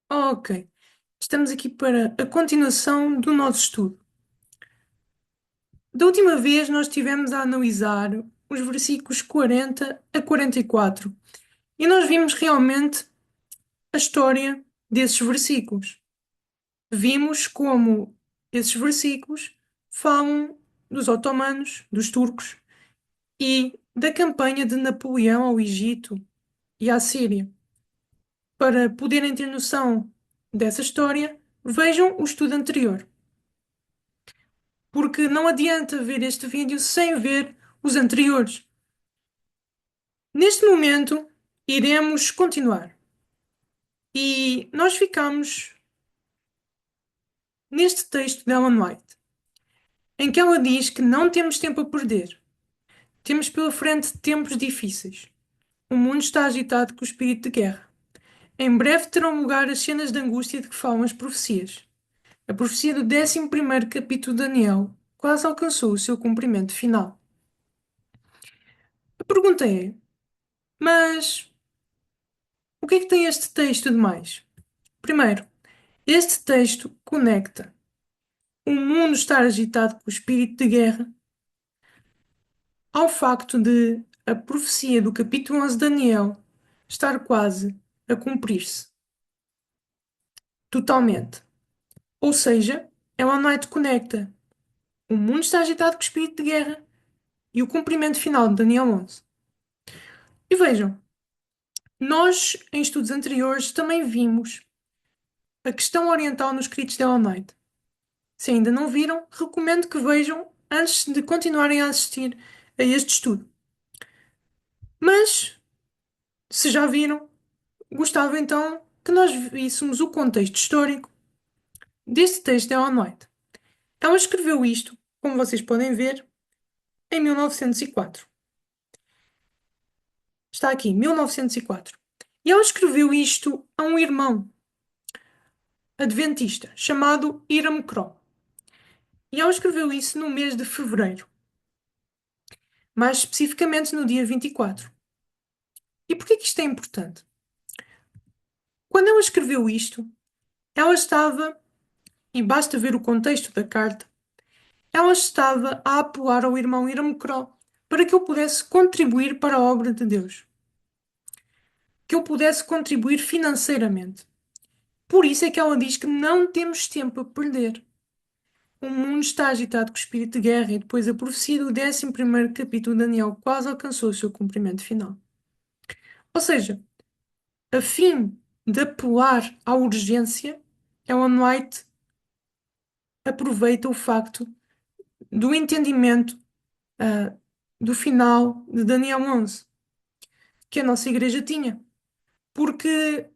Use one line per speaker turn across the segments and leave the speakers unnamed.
Ok, estamos aqui para a continuação do nosso estudo. Da última vez, nós estivemos a analisar os versículos 40 a 44 e nós vimos realmente a história desses versículos. Vimos como esses versículos falam dos otomanos, dos turcos e da campanha de Napoleão ao Egito e à Síria. Para poderem ter noção dessa história, vejam o estudo anterior. Porque não adianta ver este vídeo sem ver os anteriores. Neste momento, iremos continuar. E nós ficamos neste texto de Ellen White, em que ela diz que não temos tempo a perder. Temos pela frente tempos difíceis. O mundo está agitado com o espírito de guerra. Em breve terão lugar as cenas de angústia de que falam as profecias. A profecia do 11º capítulo de Daniel quase alcançou o seu cumprimento final. A pergunta é, mas o que é que tem este texto de mais? Primeiro, este texto conecta o mundo estar agitado com o espírito de guerra ao facto de a profecia do capítulo 11 de Daniel estar quase a cumprir-se totalmente. Ou seja, ela não conecta o mundo está agitado com o espírito de guerra e o cumprimento final de Daniel 11. E vejam, nós em estudos anteriores também vimos a questão oriental nos escritos de Ellen White. Se ainda não viram, recomendo que vejam antes de continuarem a assistir a este estudo. Mas, se já viram, gostava então que nós víssemos o contexto histórico deste texto de Ellen White. Ela escreveu isto, como vocês podem ver, em 1904. Está aqui, 1904. E ela escreveu isto a um irmão adventista chamado Hiram Crow. E ela escreveu isso no mês de fevereiro, mais especificamente no dia 24. E porquê que isto é importante? Quando ela escreveu isto, ela estava, e basta ver o contexto da carta, ela estava a apelar ao irmão Hiram Crow para que eu pudesse contribuir para a obra de Deus, que eu pudesse contribuir financeiramente. Por isso é que ela diz que não temos tempo a perder. O mundo está agitado com o espírito de guerra e depois a profecia do 11º capítulo de Daniel quase alcançou o seu cumprimento final. Ou seja, a fim de apelar à urgência, Ellen White aproveita o facto do entendimento do final de Daniel 11, que a nossa igreja tinha. Porque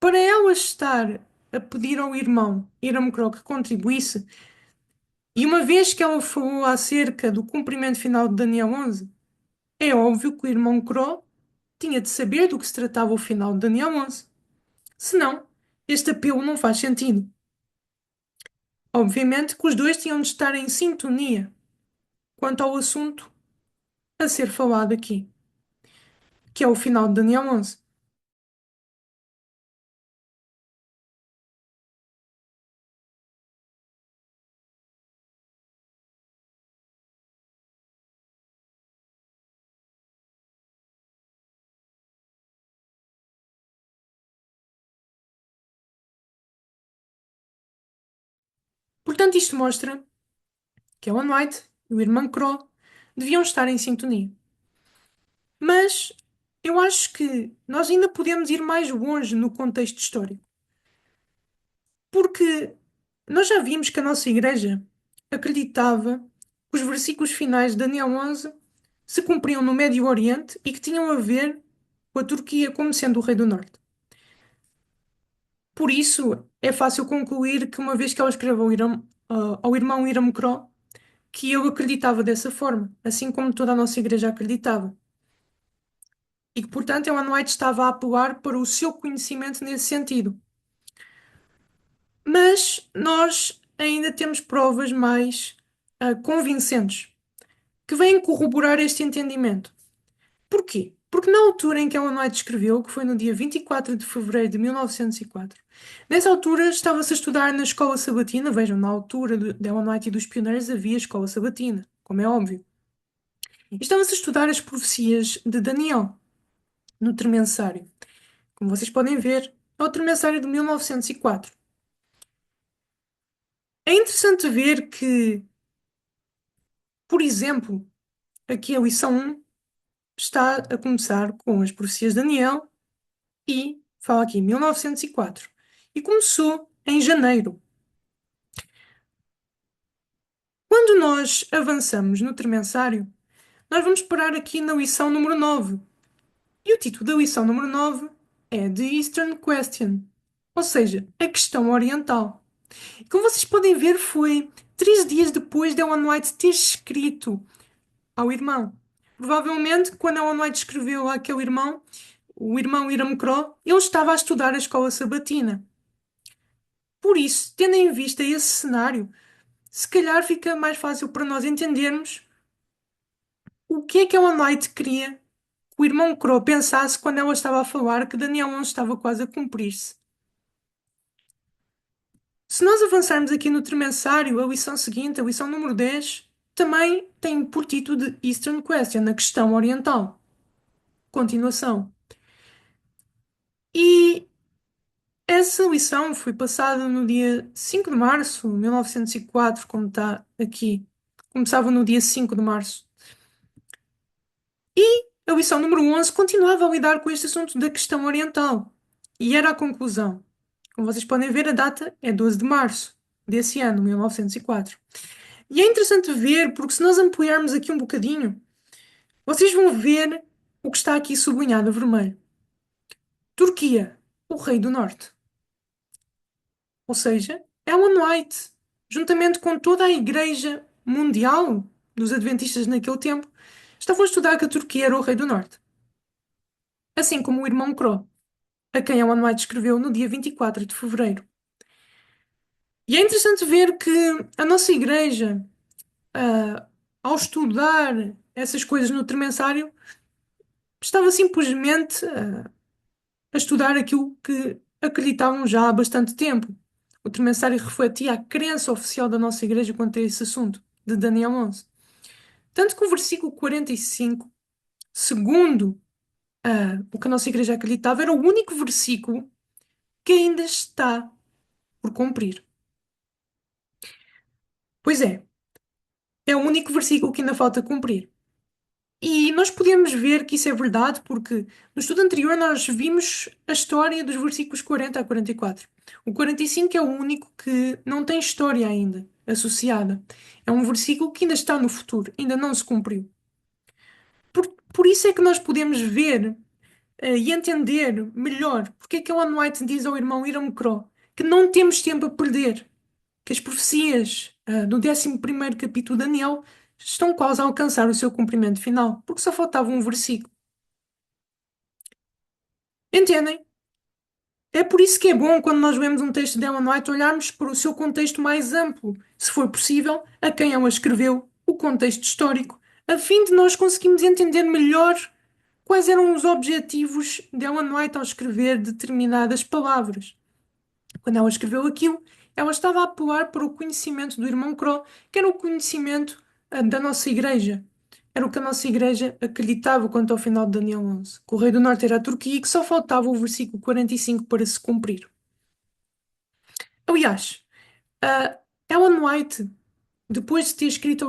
para ela estar a pedir ao irmão Hiram Crow que contribuísse, e uma vez que ela falou acerca do cumprimento final de Daniel 11, é óbvio que o irmão Crow tinha de saber do que se tratava o final de Daniel 11. Senão, este apelo não faz sentido. Obviamente que os dois tinham de estar em sintonia quanto ao assunto a ser falado aqui, que é o final de Daniel 11. Portanto, isto mostra que Ellen White e o irmão Crow deviam estar em sintonia. Mas eu acho que nós ainda podemos ir mais longe no contexto histórico, porque nós já vimos que a nossa igreja acreditava que os versículos finais de Daniel 11 se cumpriam no Médio Oriente e que tinham a ver com a Turquia como sendo o rei do Norte. Por isso, é fácil concluir que uma vez que ela escreveu ao irmão Hiram Crow, que ele acreditava dessa forma, assim como toda a nossa igreja acreditava. E que, portanto, Ellen White estava a apelar para o seu conhecimento nesse sentido. Mas nós ainda temos provas mais convincentes que vêm corroborar este entendimento. Porquê? Porque na altura em que Ellen White escreveu, que foi no dia 24 de fevereiro de 1904, nessa altura estava-se a estudar na escola sabatina. Vejam, na altura de Ellen White e dos pioneiros havia escola sabatina, como é óbvio. E estava-se a estudar as profecias de Daniel, no Tremensário. Como vocês podem ver, é o Tremensário de 1904. É interessante ver que, por exemplo, aqui a lição 1 está a começar com as profecias de Daniel e fala aqui 1904. E começou em janeiro. Quando nós avançamos no Tremensário, nós vamos parar aqui na lição número 9. E o título da lição número 9 é The Eastern Question, ou seja, a questão oriental. E como vocês podem ver, foi 3 dias depois de Ellen White ter escrito ao irmão. Provavelmente, quando Ellen White escreveu àquele irmão, o irmão Hiram Crow, ele estava a estudar a escola sabatina. Por isso, tendo em vista esse cenário, se calhar fica mais fácil para nós entendermos o que Ellen White queria que o irmão Crow pensasse quando ela estava a falar que Daniel 11 estava quase a cumprir-se. Se nós avançarmos aqui no tremensário, a lição seguinte, a lição número 10, também tem por título de Eastern Question, a questão oriental. Continuação. E essa lição foi passada no dia 5 de março de 1904, como está aqui. Começava no dia 5 de março. E a lição número 11 continuava a lidar com este assunto da questão oriental. E era a conclusão. Como vocês podem ver, a data é 12 de março desse ano, 1904. E é interessante ver, porque se nós ampliarmos aqui um bocadinho, vocês vão ver o que está aqui sublinhado a vermelho. Turquia, o rei do norte. Ou seja, Ellen White, juntamente com toda a Igreja Mundial dos Adventistas naquele tempo, estavam a estudar que a Turquia era o rei do norte. Assim como o irmão Crow, a quem Ellen White escreveu no dia 24 de fevereiro. E é interessante ver que a nossa Igreja, ao estudar essas coisas no Tremensário, estava simplesmente a estudar aquilo que acreditavam já há bastante tempo. O Tremensário refletia a crença oficial da nossa Igreja quanto a esse assunto, de Daniel 11. Tanto que o versículo 45, segundo o que a nossa Igreja acreditava, era o único versículo que ainda está por cumprir. Pois é o único versículo que ainda falta cumprir. E nós podemos ver que isso é verdade porque no estudo anterior nós vimos a história dos versículos 40 a 44. O 45 é o único que não tem história ainda associada. É um versículo que ainda está no futuro, ainda não se cumpriu. Por isso é que nós podemos ver e entender melhor porque é que Ellen White diz ao irmão Hiram Crow que não temos tempo a perder, que as profecias do 11º capítulo de Daniel estão quase a alcançar o seu cumprimento final, porque só faltava um versículo. Entendem? É por isso que é bom quando nós lemos um texto de Ellen White olharmos para o seu contexto mais amplo, se for possível, a quem ela escreveu, o contexto histórico, a fim de nós conseguirmos entender melhor quais eram os objetivos de Ellen White ao escrever determinadas palavras. Quando ela escreveu aquilo, ela estava a apelar para o conhecimento do irmão Crow, que era o conhecimento da nossa igreja. Era o que a nossa igreja acreditava quanto ao final de Daniel 11. Que o rei do norte era a Turquia e que só faltava o versículo 45 para se cumprir. Aliás, Ellen White, depois de ter escrito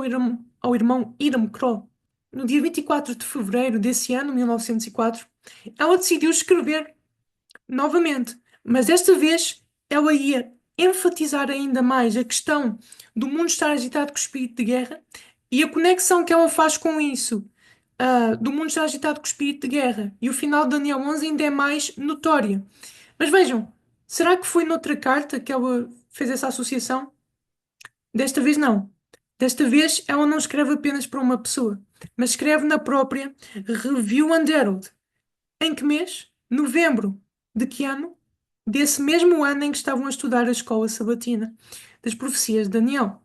ao irmão Hiram Crow, no dia 24 de fevereiro desse ano, 1904, ela decidiu escrever novamente, mas desta vez ela ia enfatizar ainda mais a questão do mundo estar agitado com o espírito de guerra e a conexão que ela faz com isso, do mundo estar agitado com o espírito de guerra e o final de Daniel 11 ainda é mais notória. Mas vejam, será que foi noutra carta que ela fez essa associação? Desta vez não. Desta vez ela não escreve apenas para uma pessoa, mas escreve na própria Review and Herald. Em que mês? Novembro. De que ano? Desse mesmo ano em que estavam a estudar a escola sabatina das profecias de Daniel.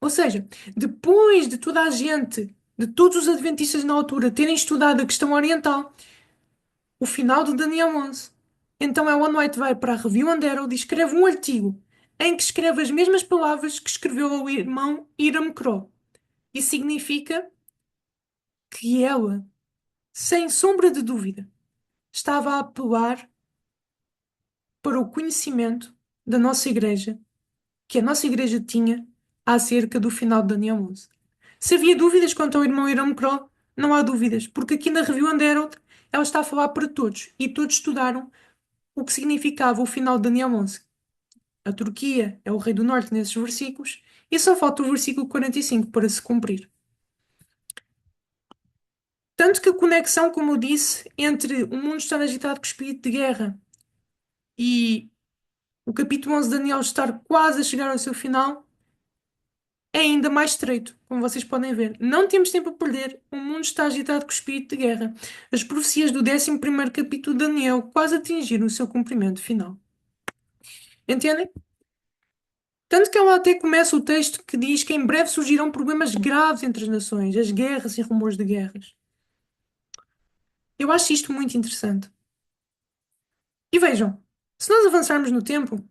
Ou seja, depois de toda a gente de todos os adventistas na altura terem estudado a questão oriental, o final de Daniel 11. Então Ellen White vai para a Review and Herald e escreve um artigo em que escreve as mesmas palavras que escreveu ao irmão Hiram Crow. Isso significa que ela, sem sombra de dúvida, estava a apelar para o conhecimento da nossa igreja, que a nossa igreja tinha acerca do final de Daniel 11. Se havia dúvidas quanto ao irmão Hiram Crow, não há dúvidas, porque aqui na Review and Herald ela está a falar para todos e todos estudaram o que significava o final de Daniel 11. A Turquia é o rei do norte nesses versículos e só falta o versículo 45 para se cumprir. Tanto que a conexão, como eu disse, entre o mundo estar agitado com o espírito de guerra e o capítulo 11 de Daniel estar quase a chegar ao seu final é ainda mais estreito, como vocês podem ver. Não temos tempo a perder, o mundo está agitado com o espírito de guerra. As profecias do 11º capítulo de Daniel quase atingiram o seu cumprimento final. Entendem? Tanto que ela até começa o texto que diz que em breve surgirão problemas graves entre as nações, as guerras e rumores de guerras. Eu acho isto muito interessante. E vejam, se nós avançarmos no tempo,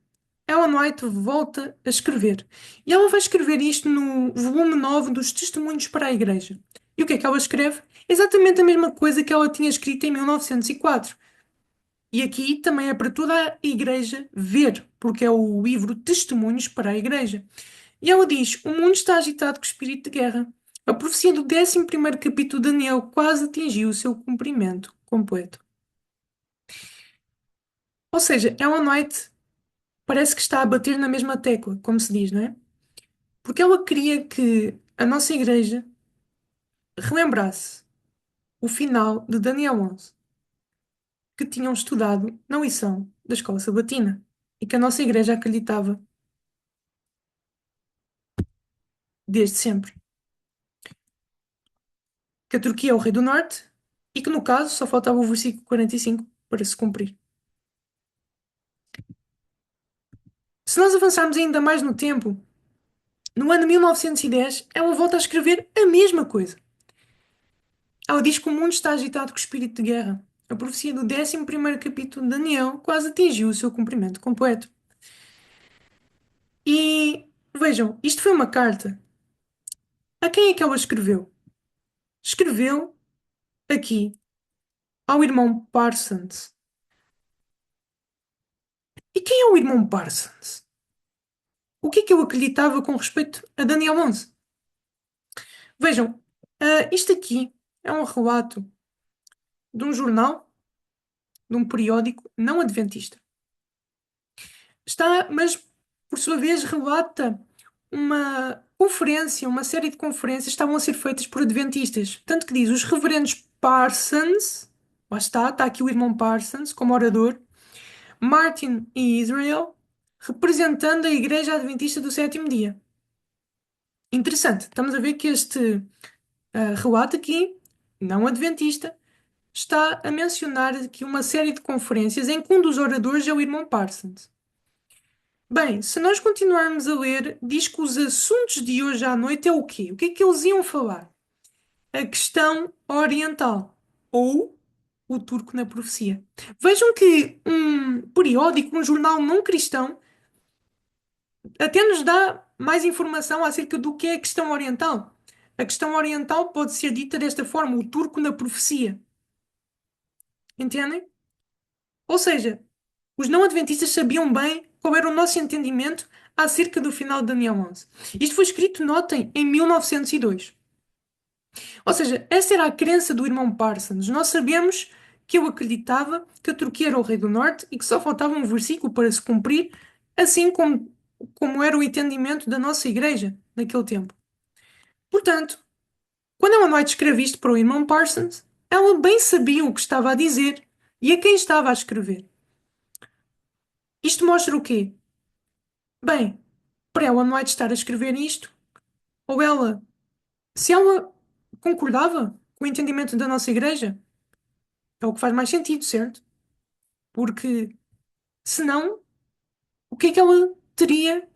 Ellen White volta a escrever. E ela vai escrever isto no volume 9 dos Testemunhos para a Igreja. E o que é que ela escreve? Exatamente a mesma coisa que ela tinha escrito em 1904. E aqui também é para toda a Igreja ver, porque é o livro Testemunhos para a Igreja. E ela diz: o mundo está agitado com o espírito de guerra. A profecia do 11º capítulo de Daniel quase atingiu o seu cumprimento completo. Ou seja, Ellen White parece que está a bater na mesma tecla, como se diz, não é? Porque ela queria que a nossa igreja relembrasse o final de Daniel 11, que tinham estudado na lição da escola sabatina e que a nossa igreja acreditava desde sempre. Que a Turquia é o rei do norte e que, no caso, só faltava o versículo 45 para se cumprir. Se nós avançarmos ainda mais no tempo, no ano 1910, ela volta a escrever a mesma coisa. Ela diz que o mundo está agitado com o espírito de guerra. A profecia do 11º capítulo de Daniel quase atingiu o seu cumprimento completo. E vejam, isto foi uma carta. A quem é que ela escreveu? Escreveu aqui ao irmão Parsons. E quem é o irmão Parsons? O que é que ele acreditava com respeito a Daniel 11? Vejam, isto aqui é um relato de um jornal, de um periódico não adventista. Está, mas por sua vez relata uma conferência, uma série de conferências estavam a ser feitas por adventistas. Tanto que diz, os reverendos Parsons, lá está aqui o irmão Parsons como orador, Martin e Israel, representando a Igreja Adventista do Sétimo Dia. Interessante, estamos a ver que este relato aqui, não adventista, está a mencionar aqui uma série de conferências em que um dos oradores é o irmão Parsons. Bem, se nós continuarmos a ler, diz que os assuntos de hoje à noite é o quê? O que é que eles iam falar? A questão oriental ou o turco na profecia. Vejam que um periódico, um jornal não cristão, até nos dá mais informação acerca do que é a questão oriental. A questão oriental pode ser dita desta forma, o turco na profecia. Entendem? Ou seja, os não adventistas sabiam bem qual era o nosso entendimento acerca do final de Daniel 11. Isto foi escrito, notem, em 1902. Ou seja, essa era a crença do irmão Parsons. Nós sabemos que ele acreditava que a Turquia era o rei do norte e que só faltava um versículo para se cumprir, assim como era o entendimento da nossa igreja naquele tempo. Portanto, quando Ellen White escreve isto para o irmão Parsons, ela bem sabia o que estava a dizer e a quem estava a escrever. Isto mostra o quê? Bem, para Ellen White estar a escrever isto, ou ela, se ela concordava com o entendimento da nossa igreja, é o que faz mais sentido, certo? Porque senão, o que é que ela teria?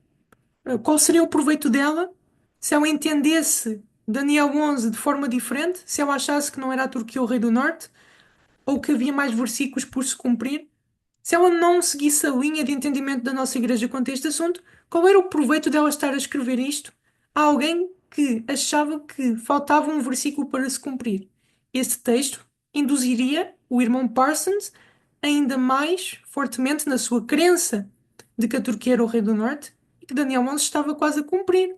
Qual seria o proveito dela se ela entendesse Daniel 11 de forma diferente, se ela achasse que não era a Turquia o Rei do Norte, ou que havia mais versículos por se cumprir, se ela não seguisse a linha de entendimento da nossa igreja quanto a este assunto, qual era o proveito dela estar a escrever isto a alguém que achava que faltava um versículo para se cumprir? Esse texto induziria o irmão Parsons ainda mais fortemente na sua crença de que a Turquia era o Rei do Norte e que Daniel 11 estava quase a cumprir,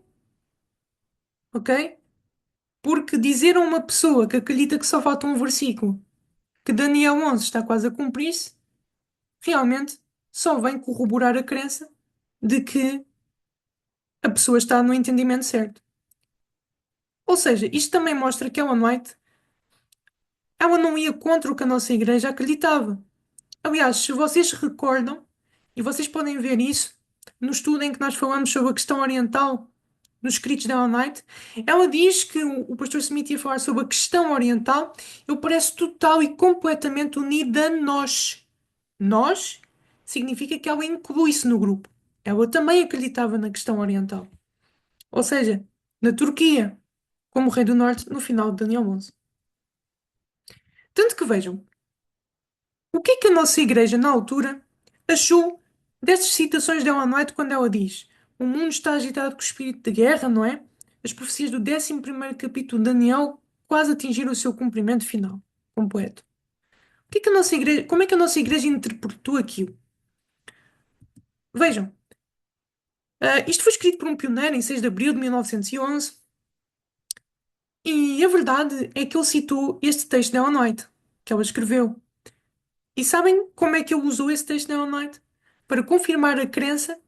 ok? Porque dizer a uma pessoa que acredita que só falta um versículo que Daniel 11 está quase a cumprir-se, realmente só vem corroborar a crença de que a pessoa está no entendimento certo. Ou seja, isto também mostra que Ellen White, ela não ia contra o que a nossa igreja acreditava. Aliás, se vocês se recordam, e vocês podem ver isso no estudo em que nós falamos sobre a questão oriental, nos escritos da Ellen White, ela diz que o pastor Smith ia falar sobre a questão oriental, ele parece total e completamente unida a nós. Nós significa que ela inclui-se no grupo. Ela também acreditava na questão oriental. Ou seja, na Turquia, como Rei do Norte, no final de Daniel 11. Tanto que vejam, o que é que a nossa igreja, na altura, achou dessas citações de Ellen White quando ela diz: o mundo está agitado com o espírito de guerra, não é? As profecias do 11º capítulo de Daniel quase atingiram o seu cumprimento final, completo. O que é que a nossa igreja, como é que a nossa igreja interpretou aquilo? Vejam, isto foi escrito por um pioneiro em 6 de abril de 1911 e a verdade é que ele citou este texto de Ellen White, que ela escreveu. E sabem como é que ele usou esse texto de Ellen White? Para confirmar a crença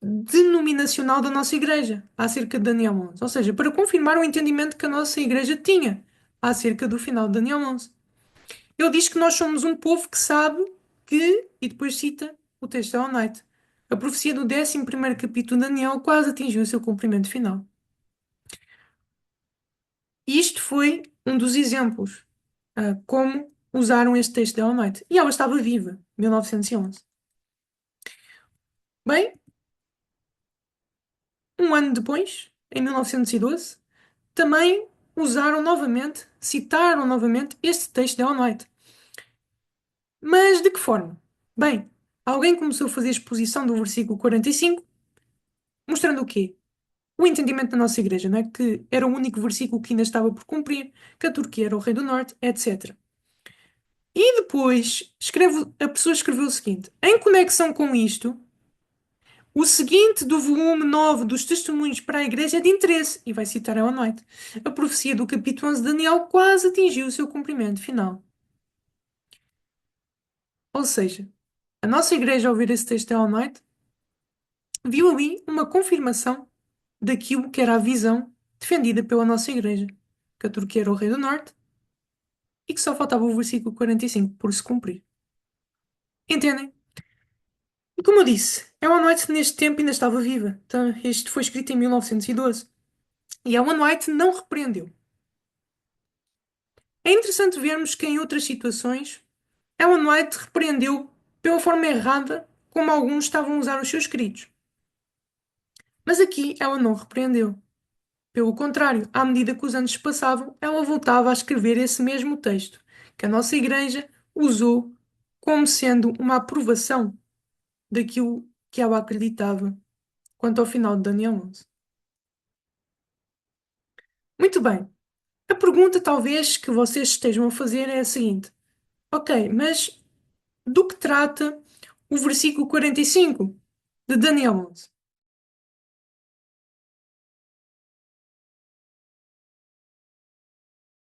denominacional da nossa igreja acerca de Daniel 11. Ou seja, para confirmar o entendimento que a nossa igreja tinha acerca do final de Daniel 11. Ele diz que nós somos um povo que sabe que, e depois cita o texto de Ellen White, a profecia do 11º capítulo de Daniel quase atingiu o seu cumprimento final. E isto foi um dos exemplos como usaram este texto de Ellen White. E ela estava viva, 1911. Bem, um ano depois, em 1912, também usaram novamente, citaram novamente este texto de Ellen White. Mas de que forma? Bem, alguém começou a fazer exposição do versículo 45, mostrando o quê? O entendimento da nossa igreja, não é? Que era o único versículo que ainda estava por cumprir, que a Turquia era o rei do norte, etc. E depois a pessoa escreveu o seguinte: em conexão com isto, o seguinte do volume 9 dos Testemunhos para a Igreja é de interesse, e vai citar Ellen White. A profecia do capítulo 11 de Daniel quase atingiu o seu cumprimento final. Ou seja, a nossa igreja, ao ver esse texto de Ellen White, viu ali uma confirmação daquilo que era a visão defendida pela nossa igreja, que a Turquia era o rei do norte e que só faltava o versículo 45 por se cumprir. Entendem? E como eu disse, Ellen White neste tempo ainda estava viva. Então, isto foi escrito em 1912. E Ellen White não repreendeu. É interessante vermos que em outras situações, Ellen White repreendeu pela forma errada como alguns estavam a usar os seus escritos. Mas aqui ela não repreendeu. Pelo contrário, à medida que os anos se passavam, ela voltava a escrever esse mesmo texto, que a nossa igreja usou como sendo uma aprovação daquilo que ela acreditava quanto ao final de Daniel 11. Muito bem. A pergunta talvez que vocês estejam a fazer é a seguinte: ok, mas do que trata o versículo 45 de Daniel 11?